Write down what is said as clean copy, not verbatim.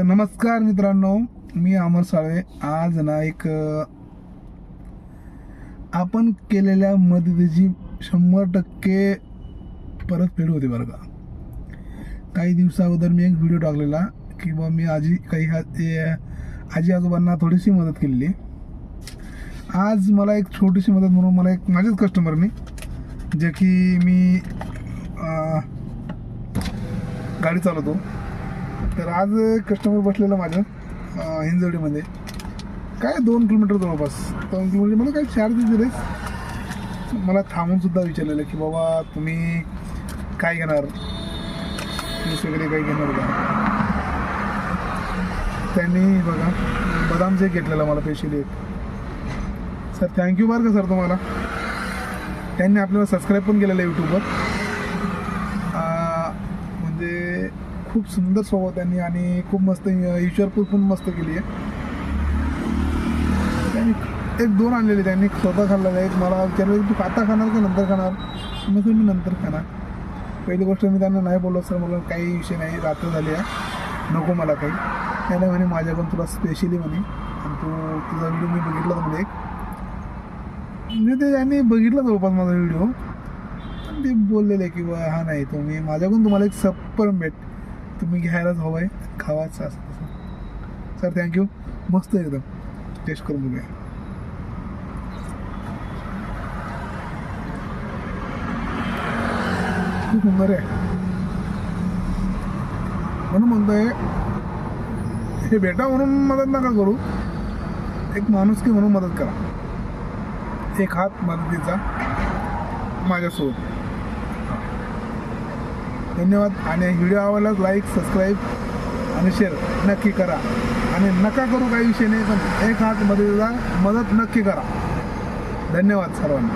नमस्कार मित्रांनो, मी अमर साळे. आज ना एक आपण केलेल्या मदतीची 100% परतफेड होते बरं का. काही दिवसा अगोदर मी एक व्हिडिओ टाकलेला की बा मी आजी आजोबांना थोडीशी मदत केलेली. आज मला एक छोटीशी मदत म्हणून मला एक माझ्याच कस्टमरनी, जे की मी गाडी चालवतो, तर आज कस्टमर बसलेला माझं हिंजवडीमध्ये, काय 2 किलोमीटर जवळपास 2 किलोमीटर मला काही चार्जेस दिलेस. मला थांबूनसुद्धा विचारलेलं की बाबा तुम्ही काय घेणार, ज्यूस वगैरे काही घेणार का. त्यांनी बघा बदाम शेक घेतलेला मला स्पेशली एक. सर थँक्यू बरं का सर तुम्हाला. त्यांनी आपल्याला सबस्क्राईब पण केलेलं आहे यूट्यूबवर. म्हणजे खूप सुंदर स्वभाव त्यांनी आणि खूप मस्त विचारपूस पण मस्त केली आहे. त्यांनी 1-2 आणलेले, त्यांनी स्वतः खाल्लेलं. एक मला विचारलं तू आता खाणार का नंतर खाणार. मग मी नंतर खाणार. पहिली गोष्ट मी त्यांना नाही बोललो सर मला काही विषय नाही, रात्र झाली आहे, नको मला काही. त्याला म्हणे माझ्याकडून तुला स्पेशली म्हणे, आणि तुझा व्हिडिओ मी बघितला तर म्हणे एक म्हणजे ते त्यांनी बघितलं जवळपास माझा व्हिडिओ, आणि ते बोललेले की बा हा नाही तुम्ही माझ्याकडून तुम्हाला एक सप्परमेट तुम्ही घ्यायलाच हवं आहे, खावायचं असं तसं. सर थँक्यू, मस्त एकदम. टेस्ट करून बघूया. खूप सुंदर आहे. म्हणून म्हणतोय हे बेटा म्हणून मदत नका करू, एक माणुसकी म्हणून मदत करा. एक हात मदतीचा माझ्यासोबत. धन्यवाद. आणि व्हिडिओ आवडल्यास लाईक, सबस्क्राईब आणि शेअर नक्की करा. आणि नका करू काही विषय नाही, पण एक हात मदतीचा मदत नक्की करा. धन्यवाद सर्वांना.